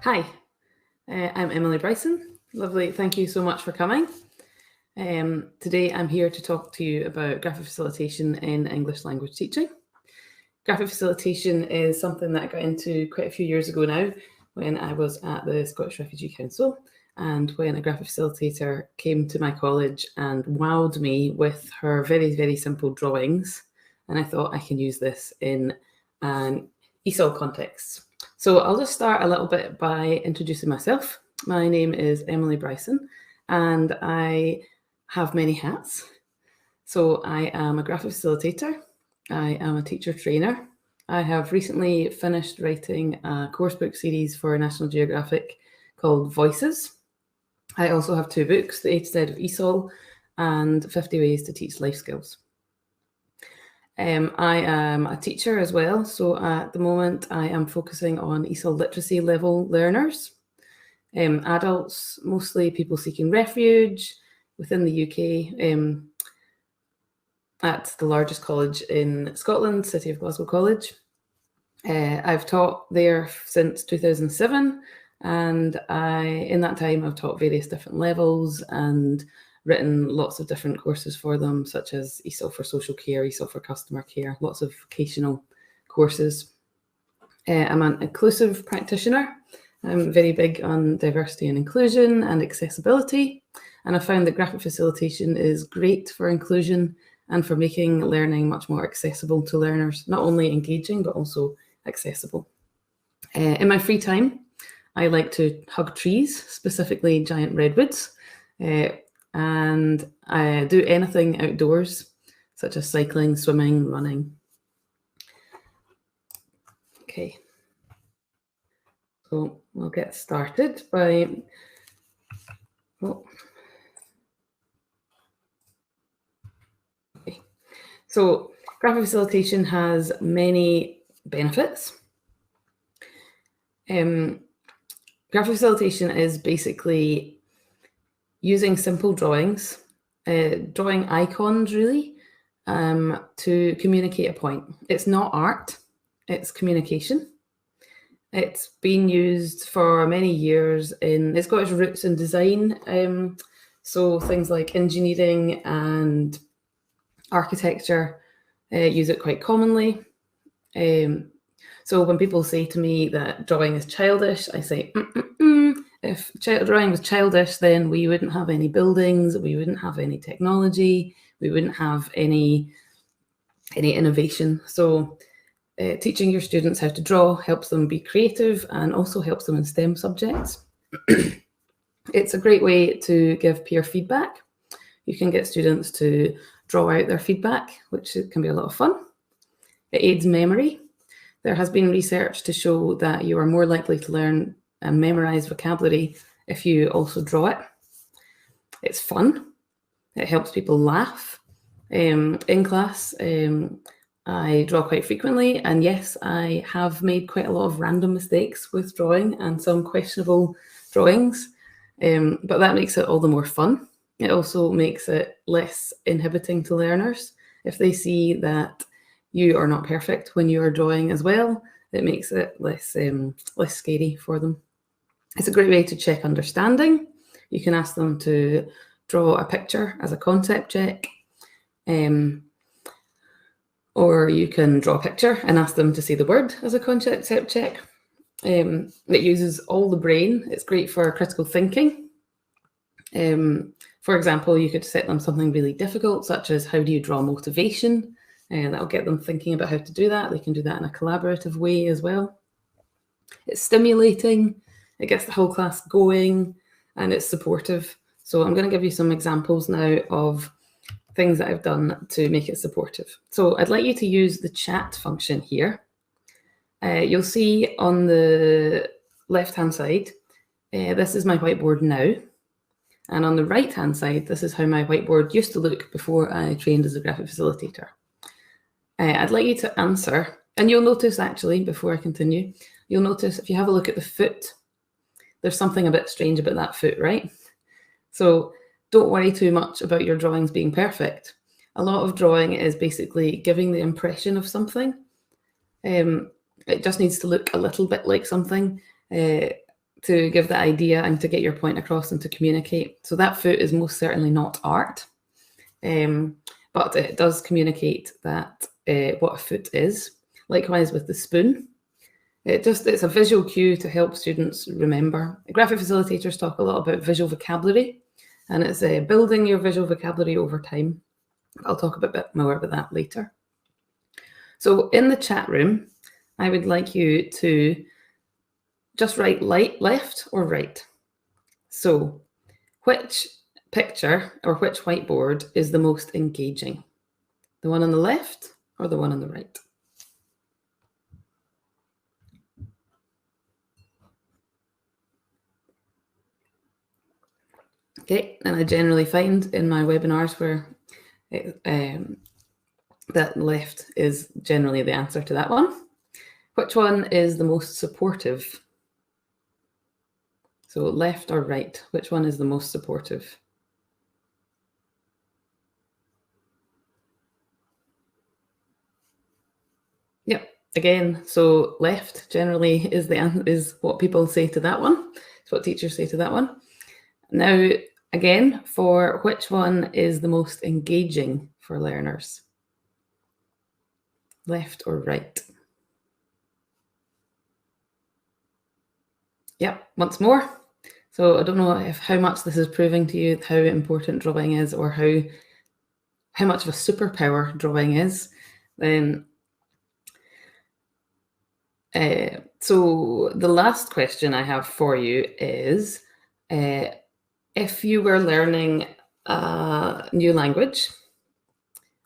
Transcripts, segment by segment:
Hi, I'm Emily Bryson. Lovely, thank you so much for coming. Today I'm here to talk to you about graphic facilitation in English language teaching. Graphic facilitation is something that I got into quite a few years ago now when I was at the Scottish Refugee Council, and when a graphic facilitator came to my college and wowed me with her very, very simple drawings, and I thought I can use this in an ESOL context. So I'll just start a little bit by introducing myself. My name is Emily Bryson, and I have many hats. So I am a graphic facilitator. I am a teacher trainer. I have recently finished writing a course book series for National Geographic called Voices. I also have 2 books, The 8th Side of ESOL and 50 Ways to Teach Life Skills. I am a teacher as well, so at the moment I am focusing on ESOL literacy level learners, adults, mostly people seeking refuge within the UK, at the largest college in Scotland, City of Glasgow College. I've taught there since 2007, and in that time I've taught various different levels and written lots of different courses for them, such as ESOL for social care, ESOL for customer care, lots of vocational courses. I'm an inclusive practitioner. I'm very big on diversity and inclusion and accessibility, and I found that graphic facilitation is great for inclusion and for making learning much more accessible to learners, not only engaging, but also accessible. In my free time, I like to hug trees, specifically giant redwoods, and I do anything outdoors, such as cycling, swimming, running. Okay, so we'll get started by, okay. So graphic facilitation has many benefits. Graphic facilitation is basically using simple drawings, drawing icons really, to communicate a point. It's not art, it's communication. It's been used for many years it's got its roots in design. So things like engineering and architecture use it quite commonly. So when people say to me that drawing is childish, I say, If drawing was childish, then we wouldn't have any buildings, we wouldn't have any technology, we wouldn't have any innovation. So teaching your students how to draw helps them be creative and also helps them in STEM subjects. It's a great way to give peer feedback. You can get students to draw out their feedback, which can be a lot of fun. It aids memory. There has been research to show that you are more likely to learn and memorize vocabulary if you also draw it. It's fun. It helps people laugh. In class, I draw quite frequently, and yes, I have made quite a lot of random mistakes with drawing and some questionable drawings, but that makes it all the more fun. It also makes it less inhibiting to learners. If they see that you are not perfect when you are drawing as well, it makes it less scary for them. It's a great way to check understanding. You can ask them to draw a picture as a concept check, or you can draw a picture and ask them to say the word as a concept check. It uses all the brain. It's great for critical thinking. For example, you could set them something really difficult, such as how do you draw motivation? That'll get them thinking about how to do that. They can do that in a collaborative way as well. It's stimulating. It gets the whole class going, and it's supportive. So I'm going to give you some examples now of things that I've done to make it supportive. So I'd like you to use the chat function here. You'll see on the left-hand side, this is my whiteboard now. And on the right-hand side, this is how my whiteboard used to look before I trained as a graphic facilitator. I'd like you to answer, and you'll notice actually, before I continue, you'll notice if you have a look at the foot, there's something a bit strange about that foot, right? So don't worry too much about your drawings being perfect. A lot of drawing is basically giving the impression of something. It just needs to look a little bit like something. to give the idea and to get your point across and to communicate. So that foot is most certainly not art, but it does communicate that what a foot is. Likewise with the spoon. It's a visual cue to help students remember. Graphic facilitators talk a lot about visual vocabulary, and it's building your visual vocabulary over time. I'll talk a bit more about that later. So in the chat room, I would like you to just write left or right. So which picture or which whiteboard is the most engaging? The one on the left or the one on the right? Okay, and I generally find in my webinars where that left is generally the answer to that one. Which one is the most supportive? So left or right, which one is the most supportive? Yep, again, so left generally is what people say to that one. It's what teachers say to that one. Now, again, for which one is the most engaging for learners? Left or right? Yep, once more. So I don't know how much this is proving to you how important drawing is, or how much of a superpower drawing is. So the last question I have for you is, if you were learning a new language,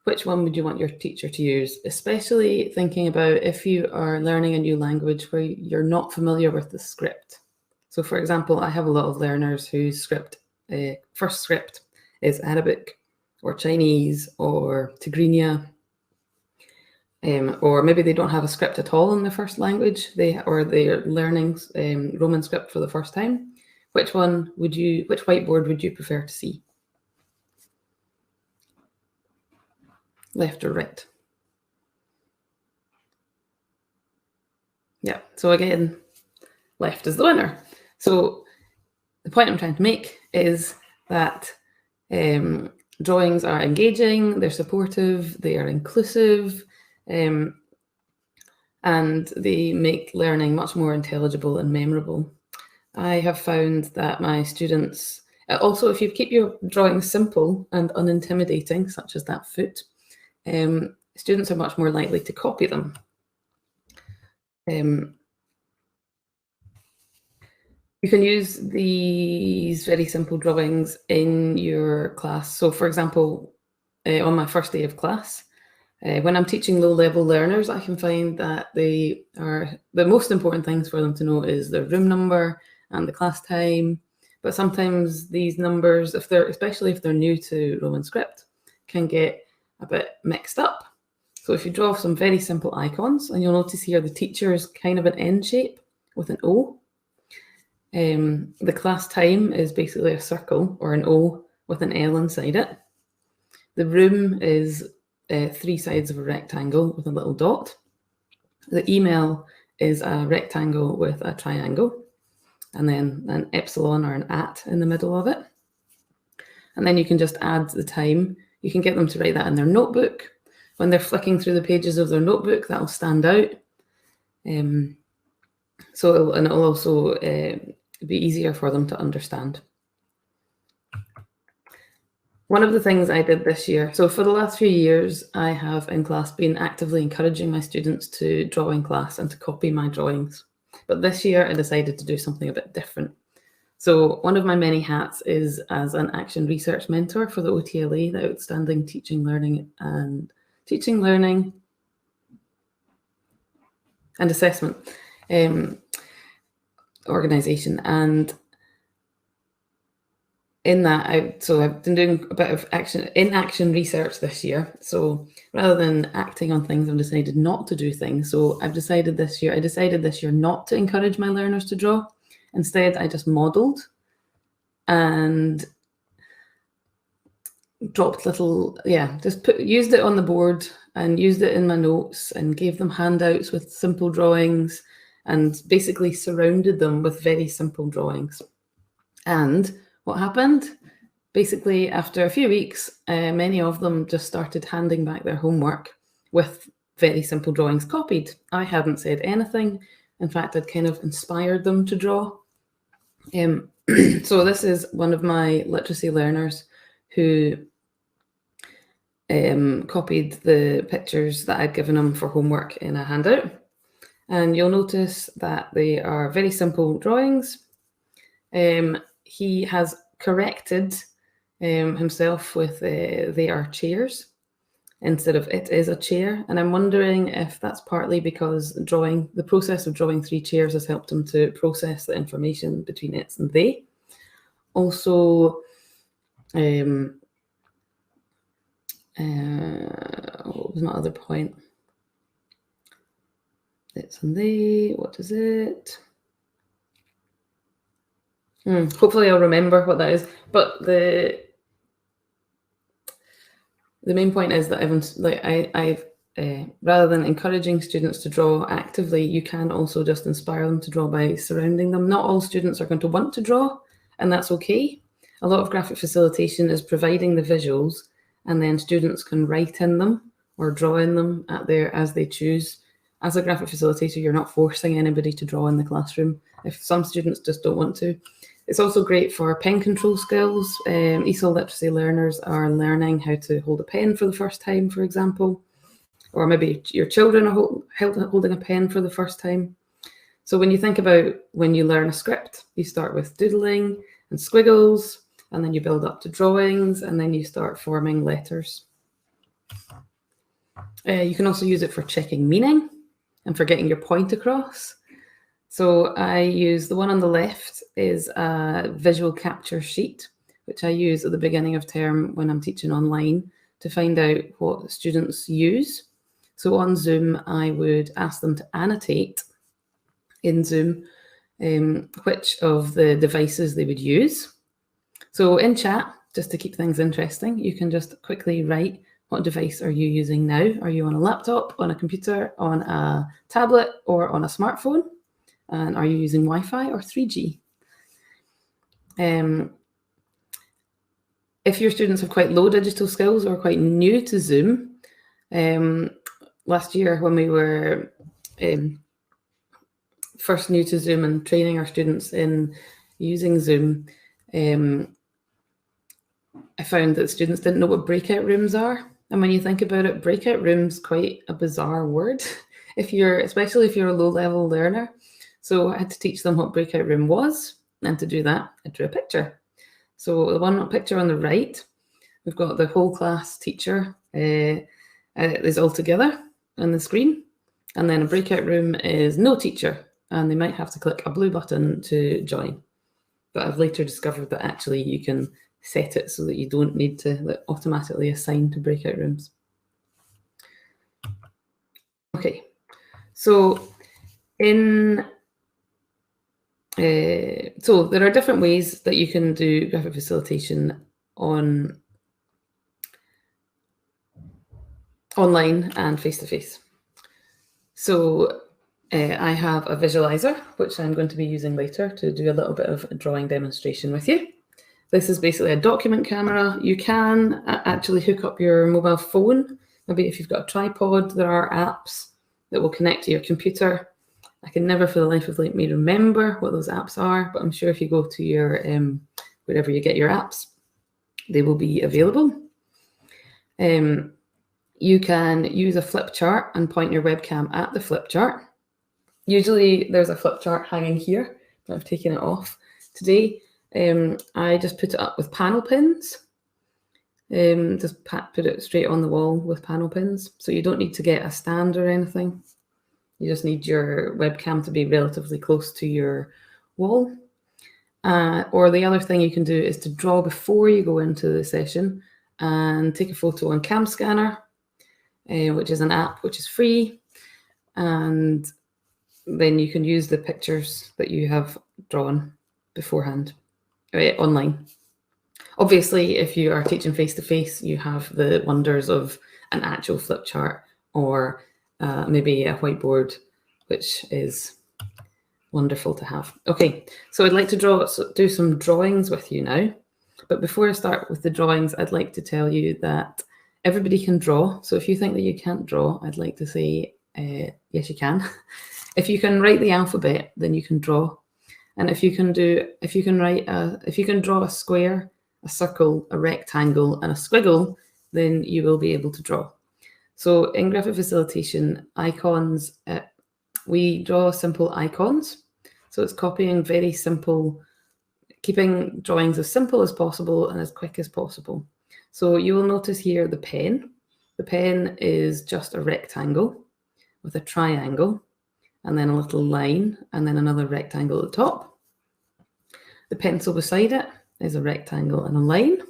which one would you want your teacher to use? Especially thinking about if you are learning a new language where you're not familiar with the script. So for example, I have a lot of learners whose first script is Arabic or Chinese or Tigrinya, or maybe they don't have a script at all in their first language, or they're learning Roman script for the first time. Which whiteboard would you prefer to see? Left or right? Yeah, so again, left is the winner. So the point I'm trying to make is that drawings are engaging, they're supportive, they are inclusive, and they make learning much more intelligible and memorable. I have found that my students, also if you keep your drawings simple and unintimidating, such as that foot, students are much more likely to copy them. You can use these very simple drawings in your class. So for example, on my first day of class, when I'm teaching low-level learners, I can find that the most important things for them to know is the room number and the class time. But sometimes these numbers, especially if they're new to Roman script, can get a bit mixed up. So if you draw some very simple icons, and you'll notice here the teacher is kind of an N shape with an O. The class time is basically a circle or an O with an L inside it. The room is 3 sides of a rectangle with a little dot. The email is a rectangle with a triangle, and then an epsilon or an at in the middle of it. And then you can just add the time. You can get them to write that in their notebook. When they're flicking through the pages of their notebook, that'll stand out. So it'll also be easier for them to understand. One of the things I did this year, so for the last few years, I have in class been actively encouraging my students to draw in class and to copy my drawings. But this year I decided to do something a bit different. So one of my many hats is as an action research mentor for the OTLA, the Outstanding Teaching, Learning and Assessment organization. And in that, I've been doing a bit of action research this year. So rather than acting on things, I've decided not to do things. So I decided this year not to encourage my learners to draw. Instead, I just modeled and dropped used it on the board and used it in my notes and gave them handouts with simple drawings and basically surrounded them with very simple drawings. And what happened? Basically, after a few weeks, many of them just started handing back their homework with very simple drawings copied. I hadn't said anything. In fact, I'd kind of inspired them to draw. So this is one of my literacy learners who copied the pictures that I'd given him for homework in a handout. And you'll notice that they are very simple drawings. He has corrected himself with they are chairs instead of it is a chair. And I'm wondering if that's partly because the process of drawing 3 chairs has helped him to process the information between it's and they. Also, what was my other point? It's and they, what is it? Hopefully I'll remember what that is. But the main point is that I've rather than encouraging students to draw actively, you can also just inspire them to draw by surrounding them. Not all students are going to want to draw, and that's okay. A lot of graphic facilitation is providing the visuals, and then students can write in them or draw in them as they choose. As a graphic facilitator, you're not forcing anybody to draw in the classroom if some students just don't want to. It's also great for pen control skills. ESOL literacy learners are learning how to hold a pen for the first time, for example, or maybe your children are holding a pen for the first time. So when you think about when you learn a script, you start with doodling and squiggles, and then you build up to drawings, and then you start forming letters. You can also use it for checking meaning and for getting your point across. So I use the one on the left is a visual capture sheet, which I use at the beginning of term when I'm teaching online to find out what students use. So on Zoom, I would ask them to annotate in Zoom which of the devices they would use. So in chat, just to keep things interesting, you can just quickly write, what device are you using now? Are you on a laptop, on a computer, on a tablet, or on a smartphone? And are you using Wi-Fi or 3G? If your students have quite low digital skills or quite new to Zoom, last year when we were first new to Zoom and training our students in using Zoom, I found that students didn't know what breakout rooms are. And when you think about it, breakout rooms quite a bizarre word, especially if you're a low-level learner. So I had to teach them what breakout room was, and to do that, I drew a picture. So the one picture on the right, we've got the whole class teacher is all together on the screen, and then a breakout room is no teacher, and they might have to click a blue button to join. But I've later discovered that actually you can set it so that you don't need to automatically assign to breakout rooms. Okay, so so there are different ways that you can do graphic facilitation online and face-to-face. So I have a visualizer, which I'm going to be using later to do a little bit of a drawing demonstration with you. This is basically a document camera. You can actually hook up your mobile phone. Maybe if you've got a tripod, there are apps that will connect to your computer. I can never for the life of me remember what those apps are, but I'm sure if you go to your wherever you get your apps, they will be available. You can use a flip chart and point your webcam at the flip chart. Usually there's a flip chart hanging here, but I've taken it off. Today, I just put it up with panel pins. Just put it straight on the wall with panel pins. So you don't need to get a stand or anything. You just need your webcam to be relatively close to your wall. Or the other thing you can do is to draw before you go into the session and take a photo on Cam Scanner, which is an app which is free. And then you can use the pictures that you have drawn beforehand online. Obviously, if you are teaching face-to-face, you have the wonders of an actual flip chart or maybe a whiteboard, which is Wonderful to have. Okay, so I'd like to do some drawings with you now. But before I start with the drawings, I'd like to tell you that everybody can draw. So if you think that you can't draw, I'd like to say, yes, you can. If you can write the alphabet, then you can draw. And if you can draw a square, a circle, a rectangle, and a squiggle, then you will be able to draw. So in graphic facilitation, icons, we draw simple icons. So it's copying very simple, keeping drawings as simple as possible and as quick as possible. So you will notice here the pen. The pen is just a rectangle with a triangle and then a little line and then another rectangle at the top. The pencil beside it is a rectangle and a line.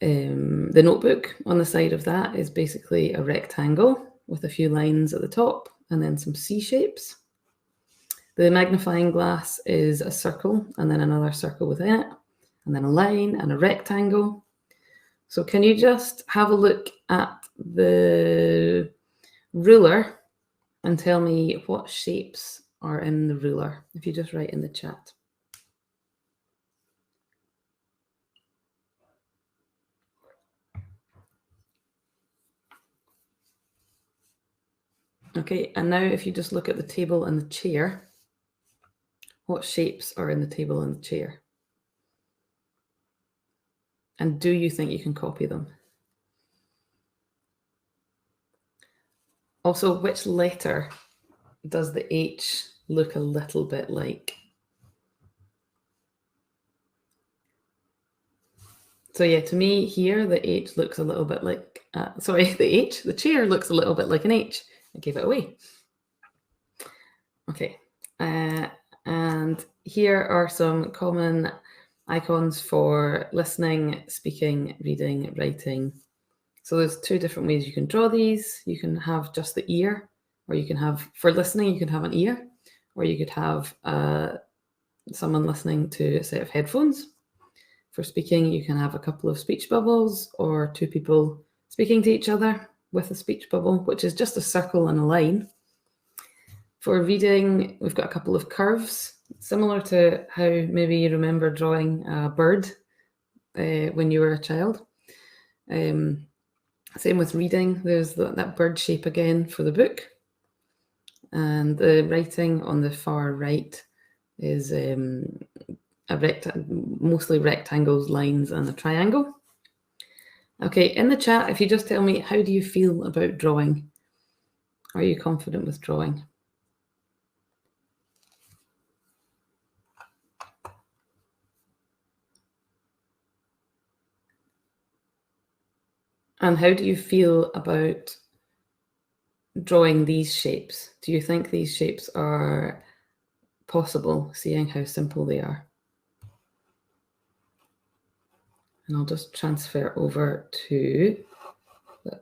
The notebook on the side of that is basically a rectangle with a few lines at the top and then some C shapes. The magnifying glass is a circle and then another circle within it, and then a line and a rectangle. So can you just have a look at the ruler and tell me what shapes are in the ruler, if you just write in the chat. Okay, and now if you just look at the table and the chair, what shapes are in the table and the chair? And do you think you can copy them? Also, which letter does the H look a little bit like? So yeah, to me here, the H looks a little bit like, the chair looks a little bit like an H. I gave it away. Okay, and here are some common icons for listening, speaking, reading, writing. So there's two different ways you can draw these. You can have just the ear, or you can have, for listening, you could have an ear, or you could have someone listening to a set of headphones. For speaking, you can have a couple of speech bubbles or two people speaking to each other with a speech bubble, which is just a circle and a line. For reading, we've got a couple of curves, similar to how maybe you remember drawing a bird when you were a child. Same with reading, there's that bird shape again for the book. And the writing on the far right is mostly rectangles, lines, and a triangle. Okay, in the chat, if you just tell me, how do you feel about drawing? Are you confident with drawing? And how do you feel about drawing these shapes? Do you think these shapes are possible, seeing how simple they are? And I'll just transfer over to the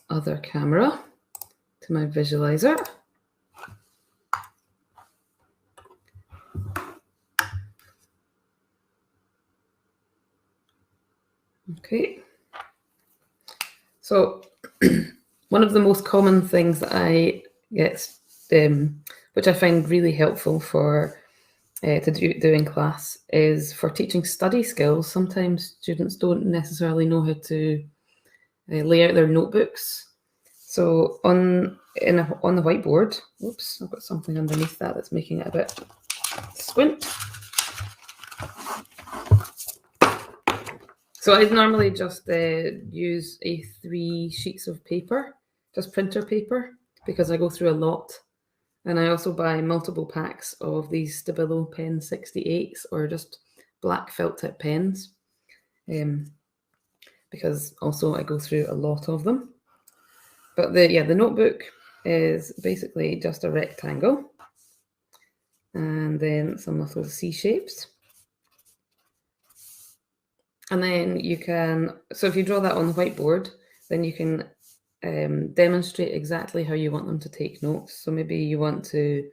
other camera, to my visualizer. Okay. So one of the most common things that I get, which I find really helpful for to do in class, is for teaching study skills. Sometimes students don't necessarily know how to lay out their notebooks. So on the whiteboard, oops, I've got something underneath that's making it a bit squint. So I normally just use 3 sheets of paper, just printer paper, because I go through a lot. And I also buy multiple packs of these Stabilo Pen 68s, or just black felt tip pens, because also I go through a lot of them. But the notebook is basically just a rectangle and then some little C shapes. And then you can, so if you draw that on the whiteboard, then you can demonstrate exactly how you want them to take notes. So maybe you want to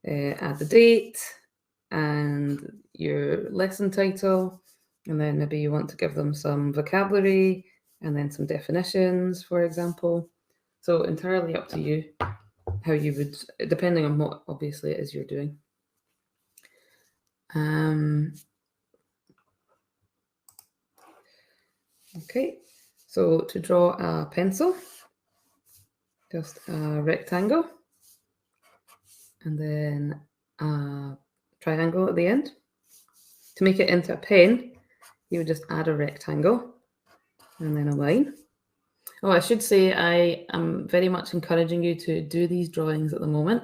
add the date and your lesson title, and then maybe you want to give them some vocabulary and then some definitions, for example. So entirely up to you how you would, depending on what obviously it is you're doing. Okay, so to draw a pencil, just a rectangle and then a triangle at the end. To make it into a pen, you would just add a rectangle and then a line. Oh, I should say I am very much encouraging you to do these drawings at the moment,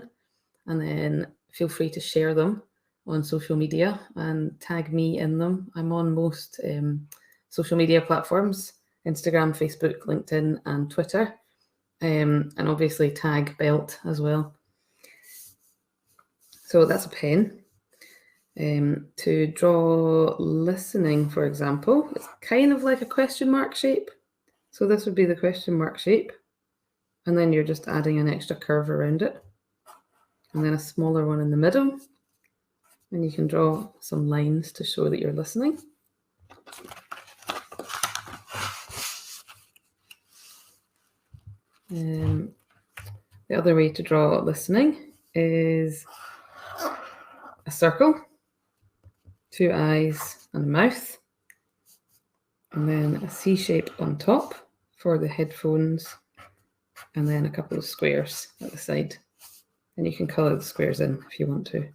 and then feel free to share them on social media and tag me in them. I'm on most social media platforms, Instagram, Facebook, LinkedIn, and Twitter, and obviously tag Belt as well. So that's a pen. To draw listening, for example, it's kind of like a question mark shape. So this would be the question mark shape, and then you're just adding an extra curve around it, and then a smaller one in the middle, and you can draw some lines to show that you're listening. The other way to draw listening is a circle, 2 eyes and a mouth, and then a C shape on top for the headphones, and then a couple of squares at the side. And you can colour the squares in if you want to.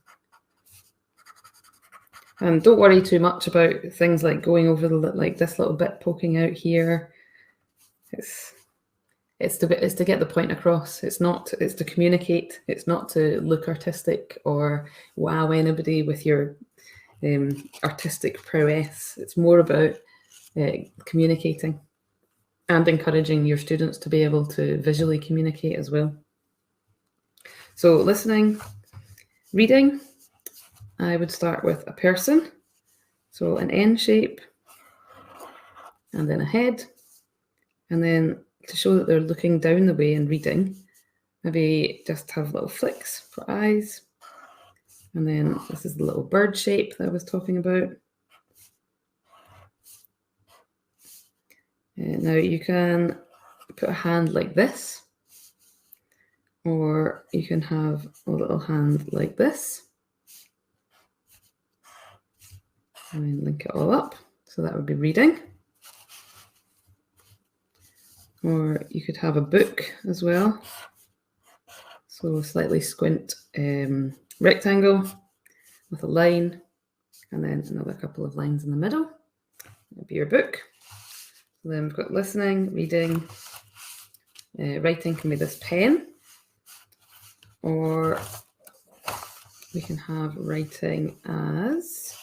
And don't worry too much about things like going over like this little bit poking out here. It's to get the point across. It's to communicate. It's not to look artistic or wow anybody with your artistic prowess. It's more about communicating and encouraging your students to be able to visually communicate as well. So listening, reading, I would start with a person. So an N shape, and then a head, and then to show that they're looking down the way and reading, maybe just have little flicks for eyes. And then this is the little bird shape that I was talking about. Now you can put a hand like this, or you can have a little hand like this, and then link it all up. So that would be reading. Or you could have a book as well. So slightly squint rectangle with a line, and then another couple of lines in the middle. That would be your book. So then we've got listening, reading, writing can be this pen, or we can have writing as...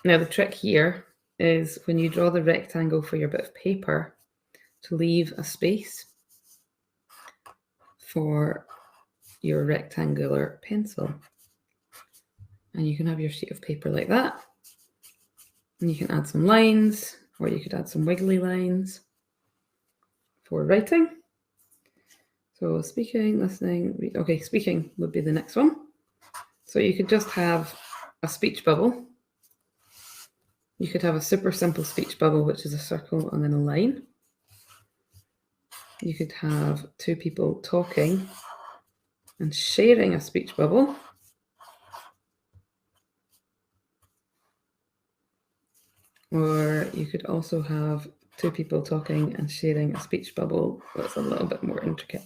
Now the trick here is when you draw the rectangle for your bit of paper, to leave a space for your rectangular pencil. And you can have your sheet of paper like that, and you can add some lines, or you could add some wiggly lines for writing. So speaking, listening, okay, speaking would be the next one. So you could just have a speech bubble. You could have a super simple speech bubble, which is a circle and then a line. You could have two people talking and sharing a speech bubble. Or you could also have two people talking and sharing a speech bubble that's a little bit more intricate.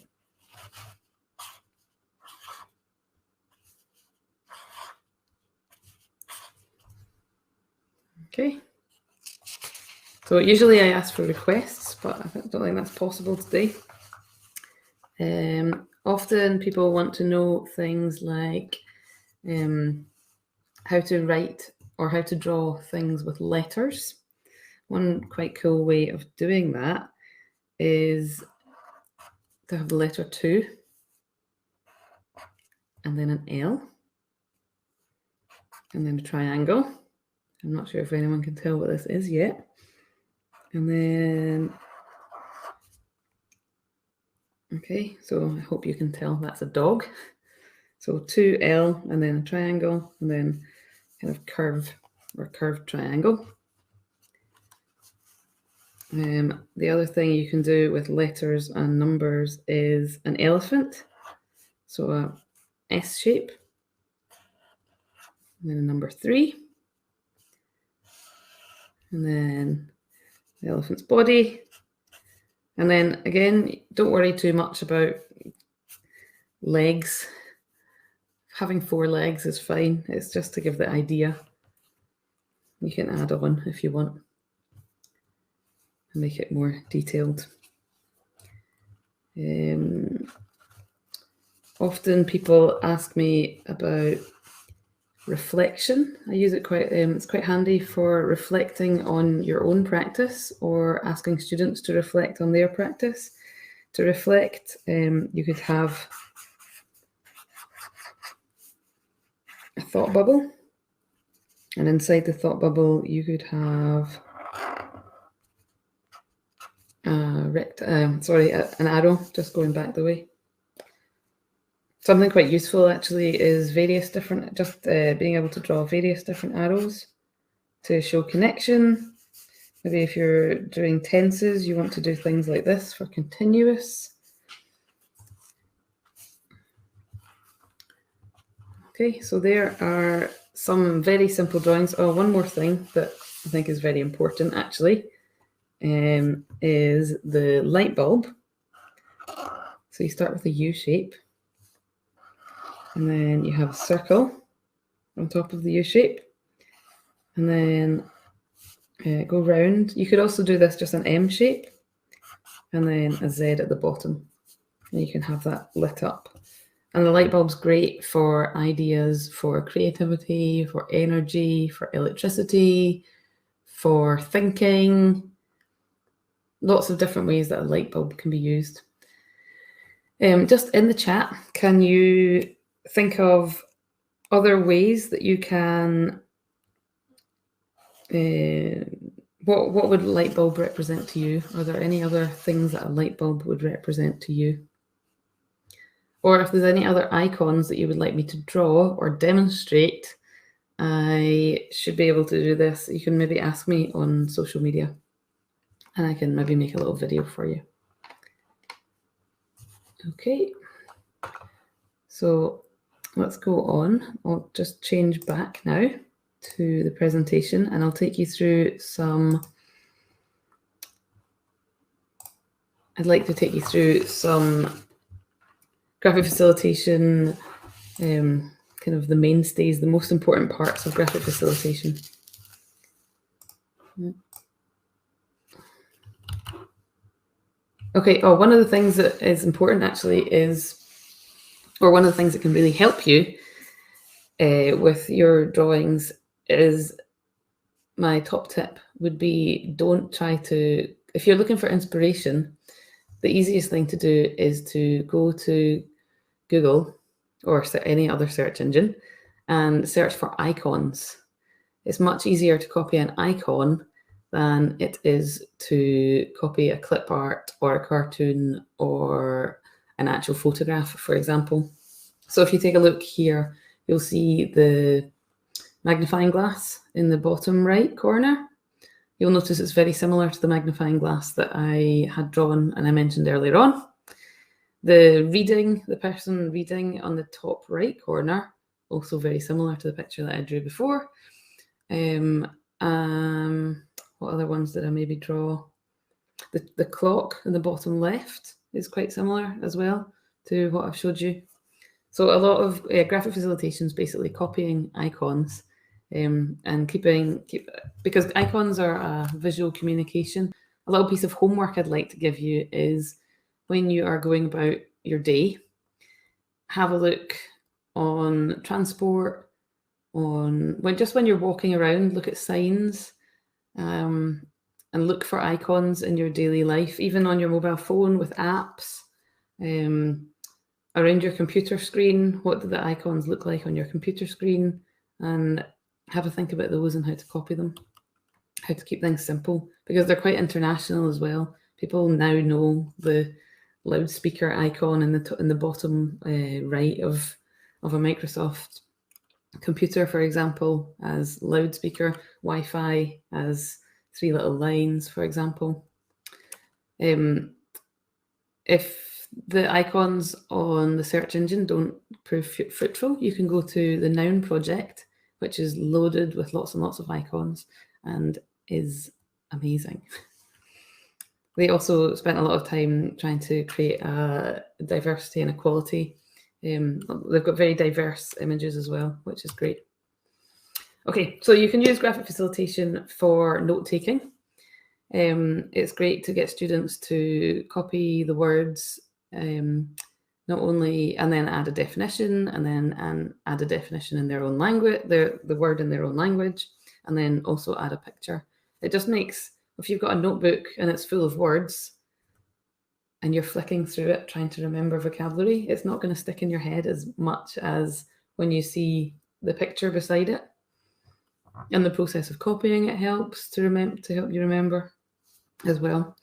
Okay. So usually I ask for requests, but I don't think that's possible today. Often people want to know things like how to write or how to draw things with letters. One quite cool way of doing that is to have the letter 2 and then an L and then a triangle. I'm not sure if anyone can tell what this is yet. And then, okay, so I hope you can tell that's a dog. So 2L and then a triangle and then kind of curve or curved triangle. The other thing you can do with letters and numbers is an elephant. So a S shape. And then a number 3. And then the elephant's body. And then again, don't worry too much about legs. Having 4 legs is fine. It's just to give the idea. You can add on if you want and make it more detailed. Often people ask me about reflection. I use it quite, it's quite handy for reflecting on your own practice or asking students to reflect on their practice. To reflect, you could have a thought bubble, and inside the thought bubble you could have an arrow just going back the way. Something quite useful actually is various different, being able to draw various different arrows to show connection. Maybe if you're doing tenses, you want to do things like this for continuous. Okay, so there are some very simple drawings. Oh, one more thing that I think is very important actually is the light bulb. So you start with a U shape. And then you have a circle on top of the U shape. And then go round. You could also do this just an M shape. And then a Z at the bottom. And you can have that lit up. And the light bulb's great for ideas, for creativity, for energy, for electricity, for thinking. Lots of different ways that a light bulb can be used. Just in the chat, can you think of other ways that you can, what would light bulb represent to you? Are there any other things that a light bulb would represent to you? Or if there's any other icons that you would like me to draw or demonstrate, I should be able to do this. You can maybe ask me on social media and I can maybe make a little video for you. Okay, so let's go on. I'll just change back now to the presentation and I'll take you through some, I'd like to take you through some graphic facilitation, kind of the mainstays, the most important parts of graphic facilitation. Okay, one of the things that is important actually is, or one of the things that can really help you with your drawings is, my top tip would be, don't try to, if you're looking for inspiration, the easiest thing to do is to go to Google or any other search engine and search for icons. It's much easier to copy an icon than it is to copy a clip art or a cartoon or an actual photograph, for example. So if you take a look here, you'll see the magnifying glass in the bottom right corner. You'll notice it's very similar to the magnifying glass that I had drawn and I mentioned earlier on. The person reading on the top right corner, also very similar to the picture that I drew before. What other ones did I maybe draw? The clock in the bottom left is quite similar as well to what I've showed you. So a lot of graphic facilitation is basically copying icons and because icons are a visual communication. A little piece of homework I'd like to give you is, when you are going about your day, have a look on transport, just when you're walking around, look at signs and look for icons in your daily life, even on your mobile phone with apps. Around your computer screen, what do the icons look like on your computer screen? And have a think about those and how to copy them, how to keep things simple, because they're quite international as well. People now know the loudspeaker icon in the bottom right of a Microsoft computer, for example, as loudspeaker, Wi-Fi as 3 little lines, for example. If the icons on the search engine don't prove fruitful, you can go to the Noun project, which is loaded with lots and lots of icons and is amazing. They also spent a lot of time trying to create a diversity and equality. They've got very diverse images as well, which is great. Okay, so you can use graphic facilitation for note-taking. It's great to get students to copy the words, not only, and then add a definition, and then add a definition in their own language, the word in their own language, and then also add a picture. It just makes, if you've got a notebook and it's full of words and you're flicking through it trying to remember vocabulary, it's not going to stick in your head as much as when you see the picture beside it. And the process of copying it helps to help you remember as well.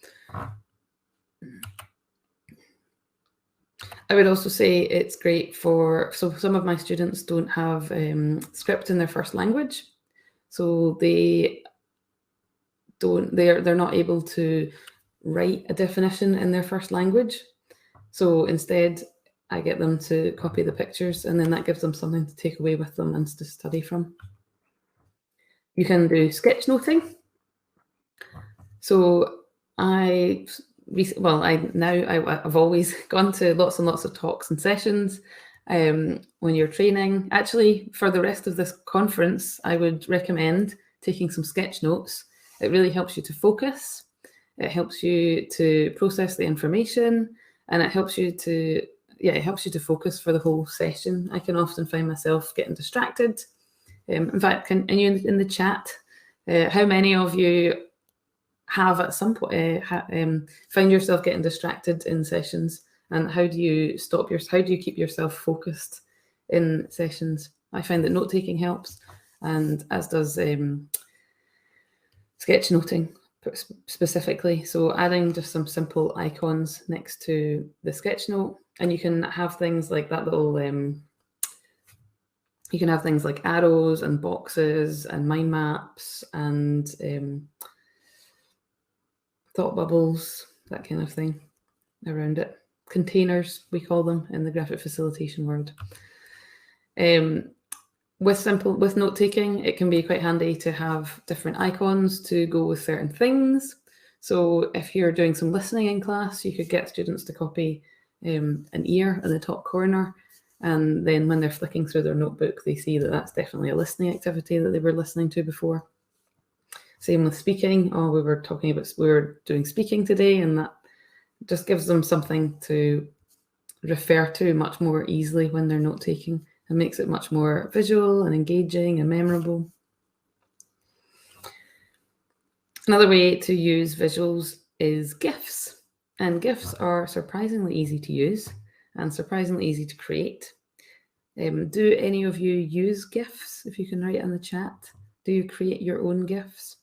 I would also say it's great for, so some of my students don't have script in their first language, so they're not able to write a definition in their first language. So instead, I get them to copy the pictures, and then that gives them something to take away with them and to study from. You can do sketchnoting. So I've always gone to lots and lots of talks and sessions when you're training. Actually, for the rest of this conference, I would recommend taking some sketch notes. It really helps you to focus. It helps you to process the information, and it helps you to focus for the whole session. I can often find myself getting distracted. In fact, can you in the chat, how many of you have at some point find yourself getting distracted in sessions, and how do you keep yourself focused in sessions? I find that note-taking helps, and as does sketchnoting specifically. So adding just some simple icons next to the sketch note, and you can have things like that little you can have things like arrows and boxes and mind maps and thought bubbles, that kind of thing around it. Containers, we call them in the graphic facilitation world. With note-taking, it can be quite handy to have different icons to go with certain things. So if you're doing some listening in class, you could get students to copy an ear in the top corner, and then when they're flicking through their notebook, they see that that's definitely a listening activity that they were listening to before. Same with speaking. We were doing speaking today, and that just gives them something to refer to much more easily when they're note-taking, and makes it much more visual and engaging and memorable. Another way to use visuals is GIFs, and GIFs are surprisingly easy to use and surprisingly easy to create. Do any of you use GIFs? If you can write in the chat, do you create your own GIFs?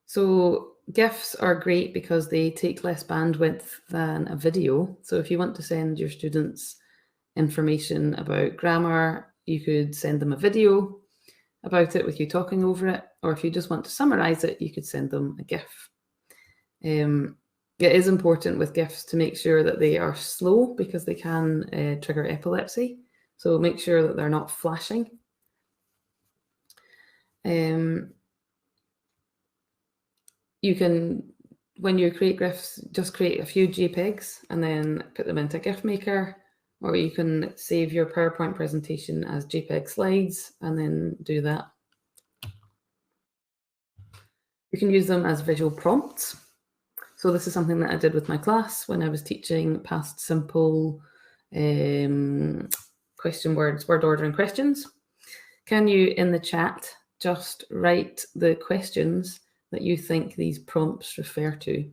So GIFs are great because they take less bandwidth than a video. So if you want to send your students information about grammar, you could send them a video about it with you talking over it, or if you just want to summarize it, you could send them a GIF. It is important with GIFs to make sure that they are slow, because they can trigger epilepsy. So make sure that they're not flashing. You can, when you create GIFs, just create a few JPEGs and then put them into GIF Maker, or you can save your PowerPoint presentation as JPEG slides and then do that. You can use them as visual prompts. So this is something that I did with my class when I was teaching past simple question words, word order and questions. Can you, in the chat, just write the questions that you think these prompts refer to?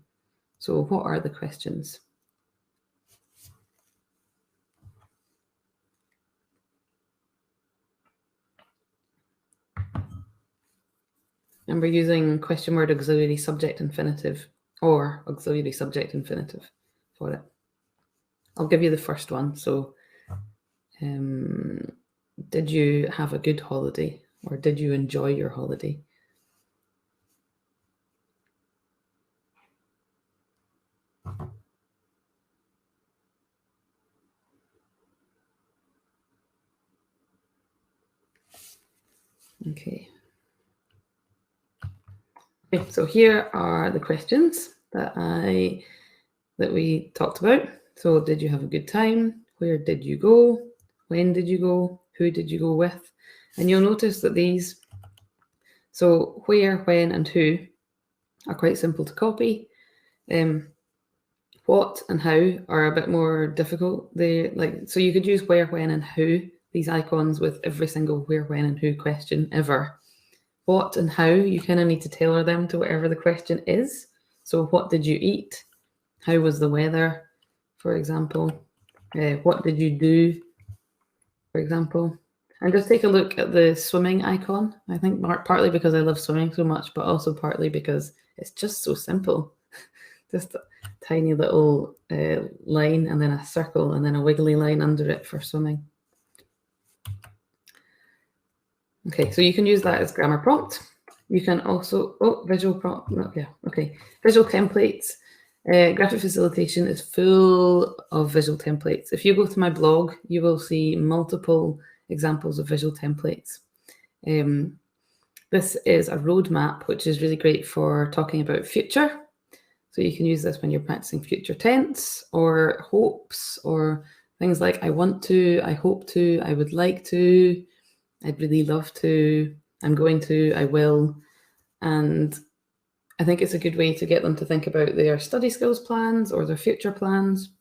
So what are the questions? And we're using question word auxiliary subject infinitive or auxiliary subject infinitive for it. I'll give you the first one. So did you have a good holiday, or did you enjoy your holiday? Okay. Okay, so here are the questions that we talked about. So did you have a good time? Where did you go? When did you go? Who did you go with? And you'll notice that these, so where, when, and who are quite simple to copy. What and how are a bit more difficult. So you could use where, when, and who, these icons, with every single where, when, and who question ever. What and how, you kind of need to tailor them to whatever the question is. So what did you eat? How was the weather, for example? What did you do, for example? And just take a look at the swimming icon. I think partly because I love swimming so much, but also partly because it's just so simple. Just a tiny little line and then a circle and then a wiggly line under it for swimming. Okay, so you can use that as grammar prompt. You can also, visual prompt, yeah, okay. Visual templates. Graphic Facilitation is full of visual templates. If you go to my blog, you will see multiple examples of visual templates. This is a roadmap, which is really great for talking about future. So you can use this when you're practicing future tense or hopes or things like I want to, I hope to, I would like to, I'd really love to, I'm going to, I will. And I think it's a good way to get them to think about their study skills plans or their future plans.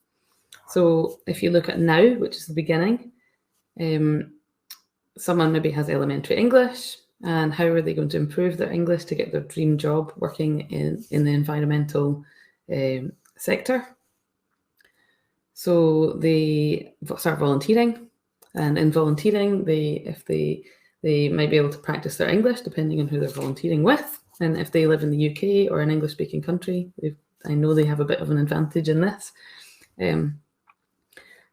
So if you look at now, which is the beginning, someone maybe has elementary English, and how are they going to improve their English to get their dream job working in the environmental sector? So they start volunteering, and in volunteering, they might be able to practice their English depending on who they're volunteering with. And if they live in the UK or an English-speaking country, I know they have a bit of an advantage in this.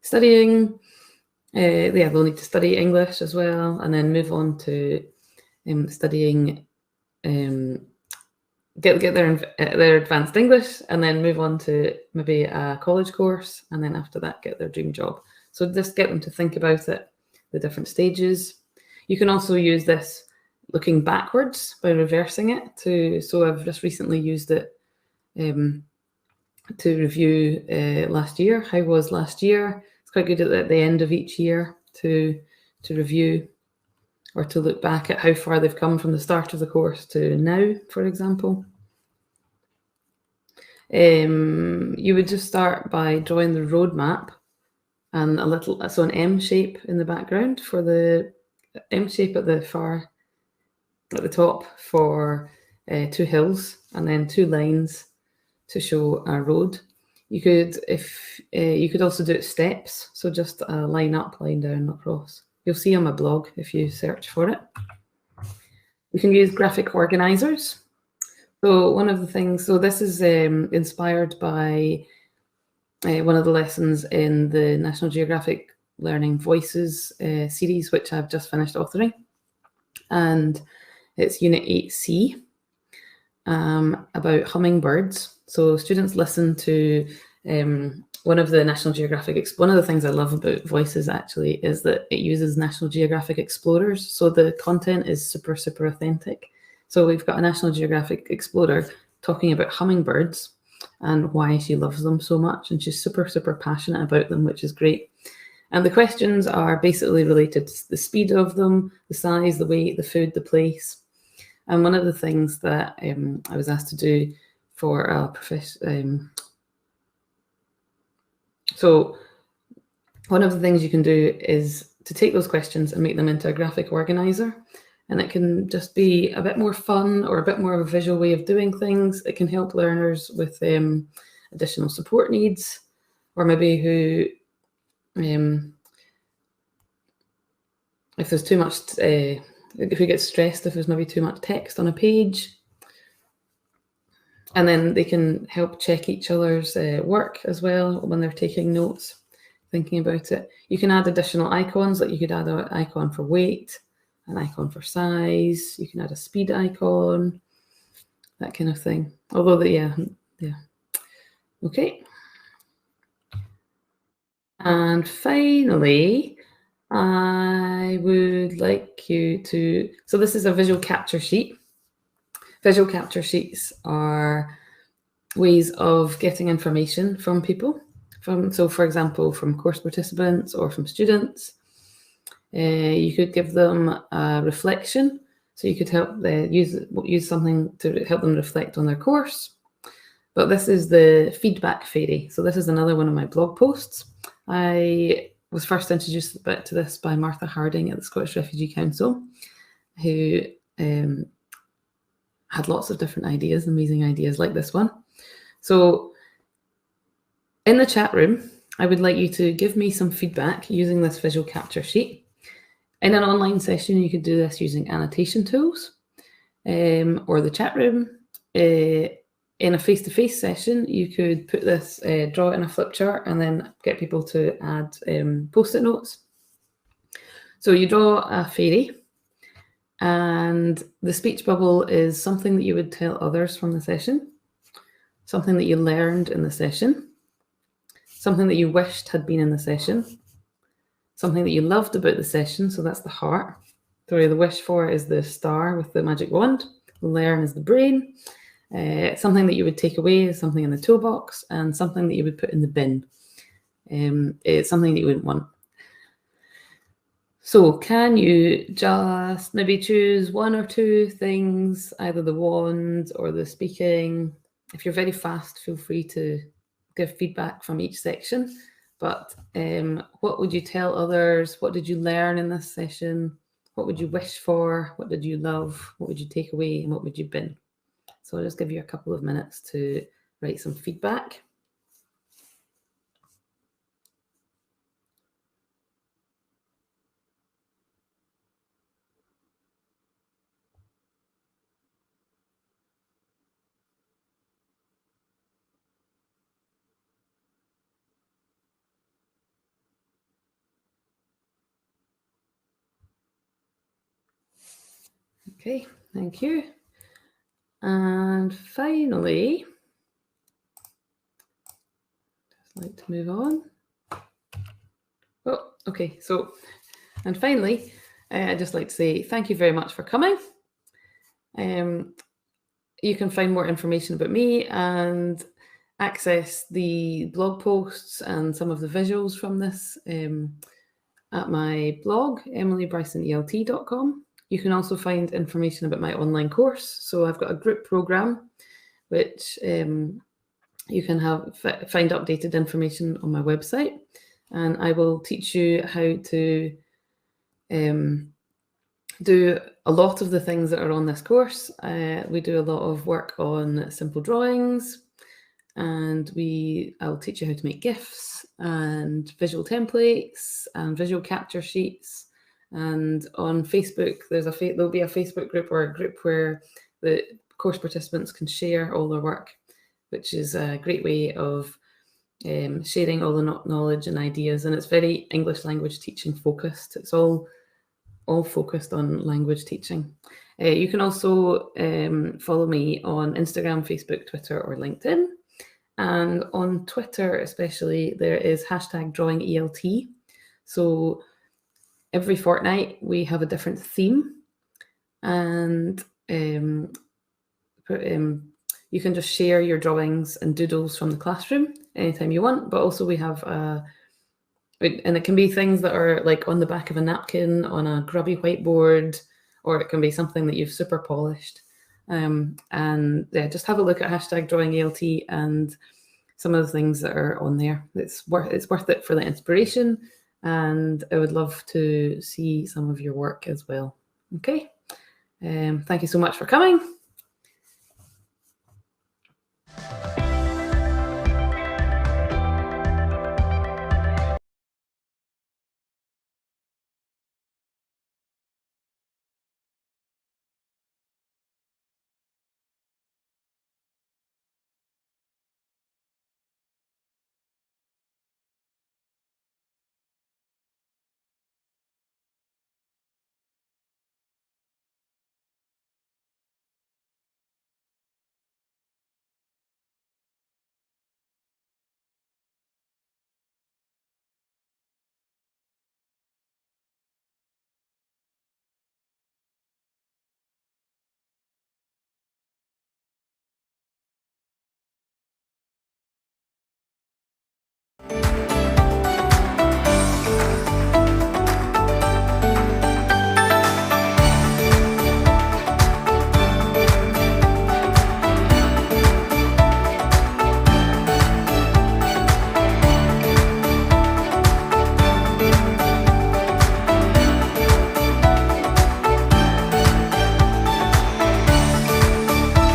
Studying, they'll need to study English as well, and then move on to studying, get their advanced English, and then move on to maybe a college course, and then after that get their dream job. So just get them to think about it, the different stages. You can also use this looking backwards by reversing it so I've just recently used it to review last year. How was last year? It's quite good at the end of each year to review or to look back at how far they've come from the start of the course to now, for example. You would just start by drawing the roadmap and an M shape in the background for the M shape at the top for 2 hills, and then 2 lines to show a road. You could also do it steps, so just a line up, line down, across. You'll see on my blog if you search for it. You can use graphic organizers. So one of the things, so this is inspired by one of the lessons in the National Geographic Learning Voices series, which I've just finished authoring. And it's Unit 8C about hummingbirds. So students listen to one of the National Geographic, one of the things I love about Voices actually is that it uses National Geographic explorers. So the content is super, super authentic. So we've got a National Geographic explorer talking about hummingbirds and why she loves them so much. And she's super, super passionate about them, which is great. And the questions are basically related to the speed of them, the size, the weight, the food, the place. And one of the things that I was asked to do for a profession, so one of the things you can do is to take those questions and make them into a graphic organizer. And it can just be a bit more fun or a bit more of a visual way of doing things. It can help learners with additional support needs, or maybe who, if there's too much, if we get stressed, if there's maybe too much text on a page. And then they can help check each other's work as well when they're taking notes, thinking about it. You can add additional icons, like you could add an icon for weight, an icon for size. You can add a speed icon, that kind of thing. Although, yeah. Okay. And finally, I would like you to, so this is a visual capture sheet. Visual capture sheets are ways of getting information from people. So for example, from course participants or from students. You could give them a reflection. So you could help use something to help them reflect on their course. But this is the feedback fairy. So this is another one of my blog posts. I was first introduced a bit to this by Martha Harding at the Scottish Refugee Council, who had lots of different ideas, amazing ideas like this one. So in the chat room, I would like you to give me some feedback using this visual capture sheet. In an online session, you could do this using annotation tools or the chat room. In a face-to-face session, you could put this, draw it in a flip chart and then get people to add post-it notes. So you draw a fairy, and the speech bubble is something that you would tell others from the session, something that you learned in the session, something that you wished had been in the session, something that you loved about the session, so that's the heart. So the wish for is the star with the magic wand, the learn is the brain, something that you would take away is something in the toolbox, and something that you would put in the bin. It's something that you wouldn't want. So can you just maybe choose one or two things, either the wand or the speaking? If you're very fast, feel free to give feedback from each section. But what would you tell others? What did you learn in this session? What would you wish for? What did you love? What would you take away? And what would you bin? So I'll just give you a couple of minutes to write some feedback. Okay, thank you. And finally, just like to move on. Oh, okay, so, and finally, I'd just like to say thank you very much for coming. You can find more information about me and access the blog posts and some of the visuals from this at my blog, emilybrysoneelt.com. You can also find information about my online course. So I've got a group program, which you can find updated information on my website. And I will teach you how to do a lot of the things that are on this course. We do a lot of work on simple drawings, and I'll teach you how to make GIFs and visual templates and visual capture sheets. And on Facebook, there'll be a Facebook group or a group where the course participants can share all their work, which is a great way of sharing all the knowledge and ideas. And it's very English language teaching focused. It's all focused on language teaching. You can also follow me on Instagram, Facebook, Twitter, or LinkedIn. And on Twitter especially, there is #DrawingELT. So every fortnight we have a different theme, and you can just share your drawings and doodles from the classroom anytime you want. But also we have and it can be things that are like on the back of a napkin, on a grubby whiteboard, or it can be something that you've super polished. And yeah, just have a look at #DrawingELT and some of the things that are on there. It's worth it for the inspiration, and I would love to see some of your work as well. Okay, thank you so much for coming.